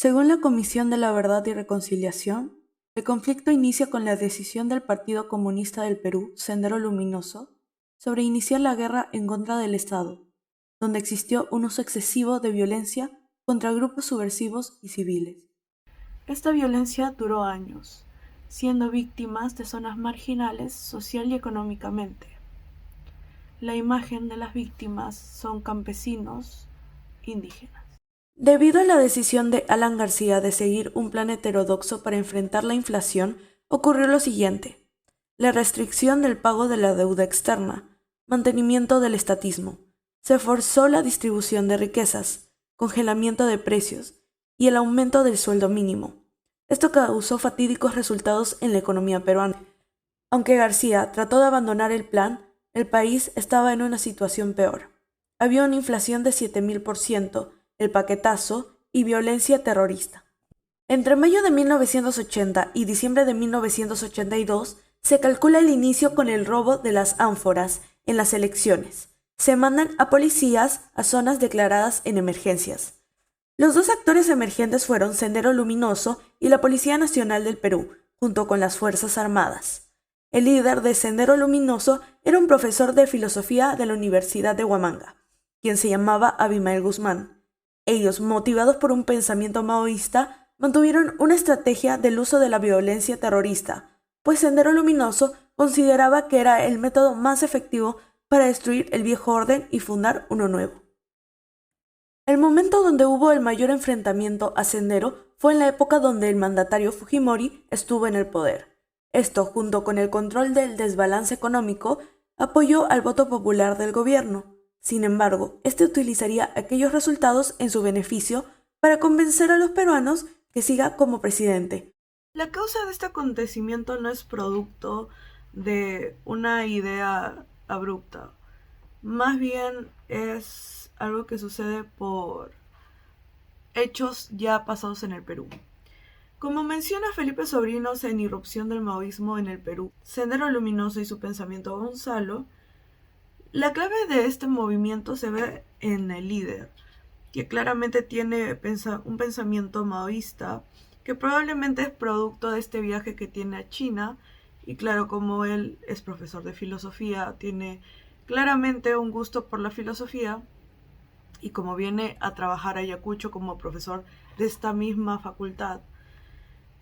Según la Comisión de la Verdad y Reconciliación, el conflicto inicia con la decisión del Partido Comunista del Perú, Sendero Luminoso, sobre iniciar la guerra en contra del Estado, donde existió un uso excesivo de violencia contra grupos subversivos y civiles. Esta violencia duró años, siendo víctimas de zonas marginales social y económicamente. La imagen de las víctimas son campesinos indígenas. Debido a la decisión de Alan García de seguir un plan heterodoxo para enfrentar la inflación, ocurrió lo siguiente: la restricción del pago de la deuda externa, mantenimiento del estatismo, se forzó la distribución de riquezas, congelamiento de precios y el aumento del sueldo mínimo. Esto causó fatídicos resultados en la economía peruana. Aunque García trató de abandonar el plan, el país estaba en una situación peor. Había una inflación de 7000%, el paquetazo y violencia terrorista. Entre mayo de 1980 y diciembre de 1982 se calcula el inicio con el robo de las ánforas en las elecciones. Se mandan a policías a zonas declaradas en emergencias. Los dos actores emergentes fueron Sendero Luminoso y la Policía Nacional del Perú, junto con las Fuerzas Armadas. El líder de Sendero Luminoso era un profesor de filosofía de la Universidad de Huamanga, quien se llamaba Abimael Guzmán. Ellos, motivados por un pensamiento maoísta, mantuvieron una estrategia del uso de la violencia terrorista, pues Sendero Luminoso consideraba que era el método más efectivo para destruir el viejo orden y fundar uno nuevo. El momento donde hubo el mayor enfrentamiento a Sendero fue en la época donde el mandatario Fujimori estuvo en el poder. Esto, junto con el control del desbalance económico, apoyó al voto popular del gobierno. Sin embargo, este utilizaría aquellos resultados en su beneficio para convencer a los peruanos que siga como presidente. La causa de este acontecimiento no es producto de una idea abrupta, más bien es algo que sucede por hechos ya pasados en el Perú. Como menciona Felipe Sobrinos en Irrupción del Maoísmo en el Perú, Sendero Luminoso y su pensamiento Gonzalo, la clave de este movimiento se ve en el líder, que claramente tiene un pensamiento maoísta, que probablemente es producto de este viaje que tiene a China, y claro, como él es profesor de filosofía, tiene claramente un gusto por la filosofía, y como viene a trabajar a Ayacucho como profesor de esta misma facultad,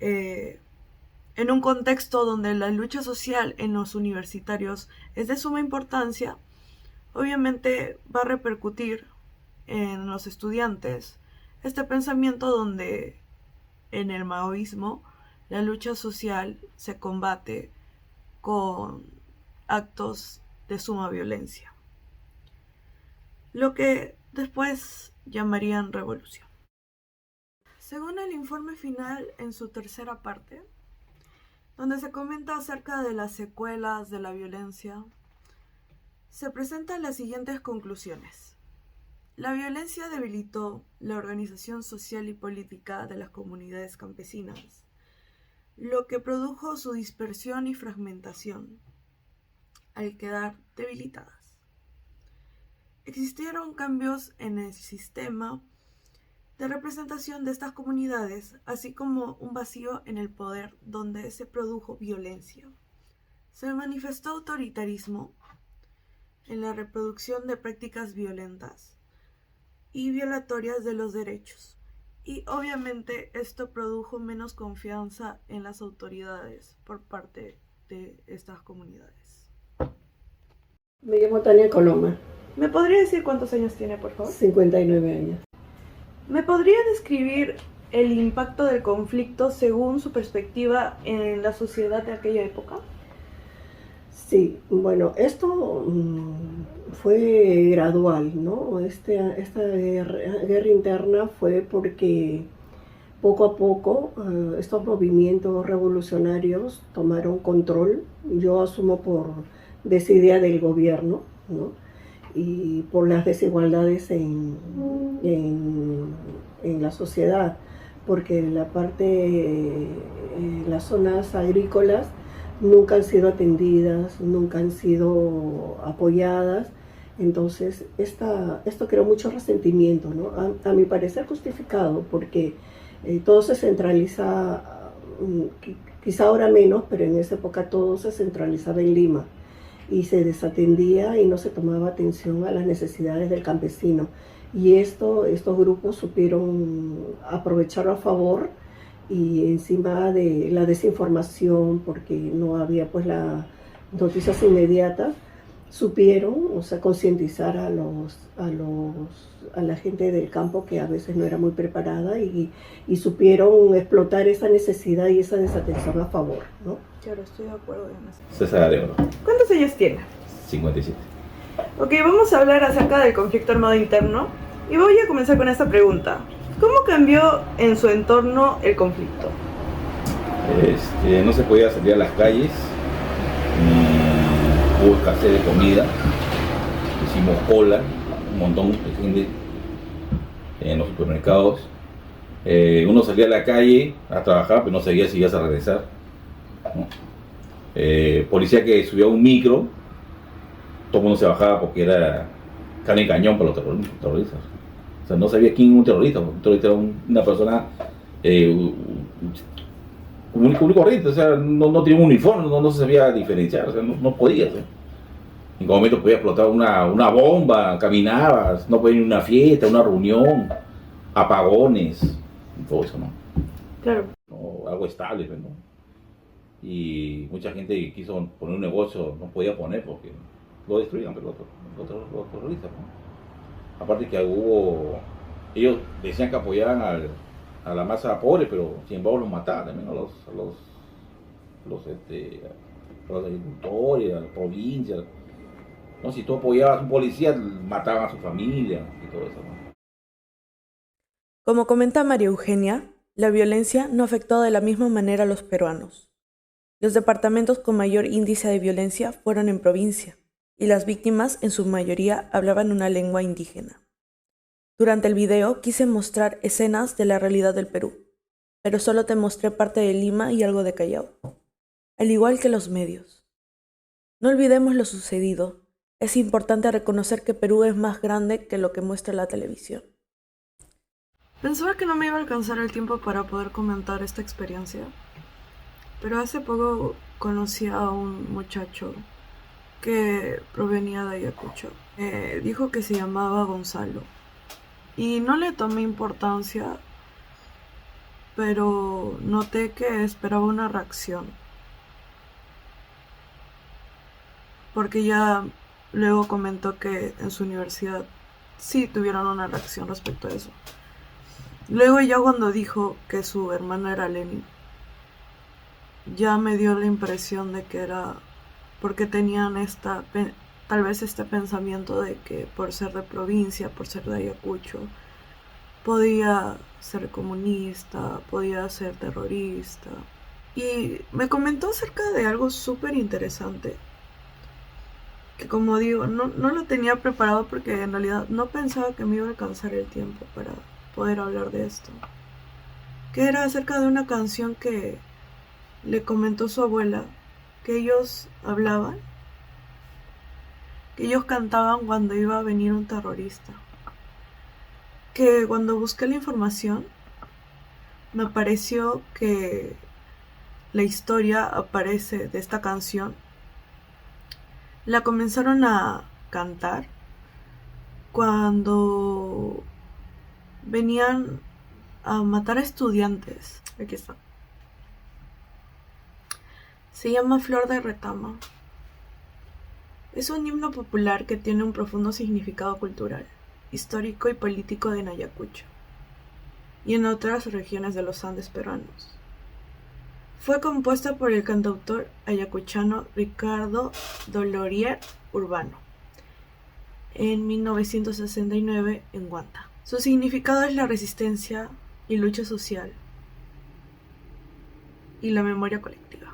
en un contexto donde la lucha social en los universitarios es de suma importancia, obviamente va a repercutir en los estudiantes este pensamiento donde en el maoísmo la lucha social se combate con actos de suma violencia, lo que después llamarían revolución. Según el informe final en su tercera parte, donde se comenta acerca de las secuelas de la violencia, se presentan las siguientes conclusiones. La violencia debilitó la organización social y política de las comunidades campesinas, lo que produjo su dispersión y fragmentación, al quedar debilitadas. Existieron cambios en el sistema de representación de estas comunidades, así como un vacío en el poder donde se produjo violencia. Se manifestó autoritarismo en la reproducción de prácticas violentas y violatorias de los derechos. Y obviamente esto produjo menos confianza en las autoridades por parte de estas comunidades. Me llamo Tania Coloma. ¿Me podría decir cuántos años tiene, por favor? 59 años. ¿Me podría describir el impacto del conflicto según su perspectiva en la sociedad de aquella época? Sí, bueno, esto fue gradual, ¿no? Esta guerra interna fue porque poco a poco estos movimientos revolucionarios tomaron control, yo asumo por desidia del gobierno, ¿no? Y por las desigualdades en la sociedad, porque las zonas agrícolas nunca han sido atendidas, nunca han sido apoyadas. Entonces esto creó mucho resentimiento, ¿no? A mi parecer justificado, porque Todo se centraliza, quizá ahora menos, pero en esa época todo se centralizaba en Lima y se desatendía y no se tomaba atención a las necesidades del campesino. Y estos grupos supieron aprovecharlo a favor, y encima de la desinformación, porque no había pues las noticias inmediatas, supieron, o sea, concientizar a la gente del campo, que a veces no era muy preparada, y supieron explotar esa necesidad y esa desatención a favor, ¿no? Claro, estoy de acuerdo en eso. César Arevalo, ¿Cuántos años tiene? 57. Ok, vamos a hablar acerca del conflicto armado interno y voy a comenzar con esta pregunta. ¿Cómo cambió en su entorno el conflicto? No se podía salir a las calles, hubo escasez de comida, hicimos cola, un montón de gente en los supermercados. Uno salía a la calle a trabajar, pero no sabía si ibas a regresar, ¿no? Policía que subía a un micro, todo el mundo se bajaba porque era carne y cañón para los terroristas. O sea, no sabía quién era un terrorista. Un terrorista era una persona común y corriente, o sea, no tenía un uniforme, no se sabía diferenciar, o sea, no podía. ¿Sí? En ningún momento podía explotar una bomba, caminabas, no podía ir a una fiesta, una reunión, apagones, y todo eso, ¿no? Claro. No, algo estable, ¿no? Y mucha gente que quiso poner un negocio no podía poner porque lo destruían, pero los terroristas, ¿no? Aparte que ellos decían que apoyaban a la masa pobre, pero sin embargo los mataban también a los agricultores, a las provincias. No, si tú apoyabas a un policía, mataban a su familia y todo eso, ¿no? Como comenta María Eugenia, la violencia no afectó de la misma manera a los peruanos. Los departamentos con mayor índice de violencia fueron en provincia, y las víctimas en su mayoría hablaban una lengua indígena. Durante el video quise mostrar escenas de la realidad del Perú, pero solo te mostré parte de Lima y algo de Callao, al igual que los medios. No olvidemos lo sucedido, es importante reconocer que Perú es más grande que lo que muestra la televisión. Pensaba que no me iba a alcanzar el tiempo para poder comentar esta experiencia, pero hace poco conocí a un muchacho que provenía de Ayacucho. Dijo que se llamaba Gonzalo y no le tomé importancia, pero noté que esperaba una reacción, porque ya luego comentó que en su universidad sí tuvieron una reacción respecto a eso. Luego ya cuando dijo que su hermano era Lenin, ya me dio la impresión de que era porque tenían tal vez este pensamiento de que por ser de provincia, por ser de Ayacucho, podía ser comunista, podía ser terrorista. Y me comentó acerca de algo súper interesante, que como digo, no lo tenía preparado porque en realidad no pensaba que me iba a alcanzar el tiempo para poder hablar de esto. Que era acerca de una canción que le comentó su abuela, que ellos hablaban, que ellos cantaban cuando iba a venir un terrorista. Que cuando busqué la información, me pareció que la historia aparece de esta canción. La comenzaron a cantar cuando venían a matar a estudiantes. Aquí está. Se llama Flor de Retama. Es un himno popular que tiene un profundo significado cultural, histórico y político de Ayacucho y en otras regiones de los Andes peruanos. Fue compuesta por el cantautor ayacuchano Ricardo Dolorier Urbano en 1969 en Huanta. Su significado es la resistencia y lucha social y la memoria colectiva.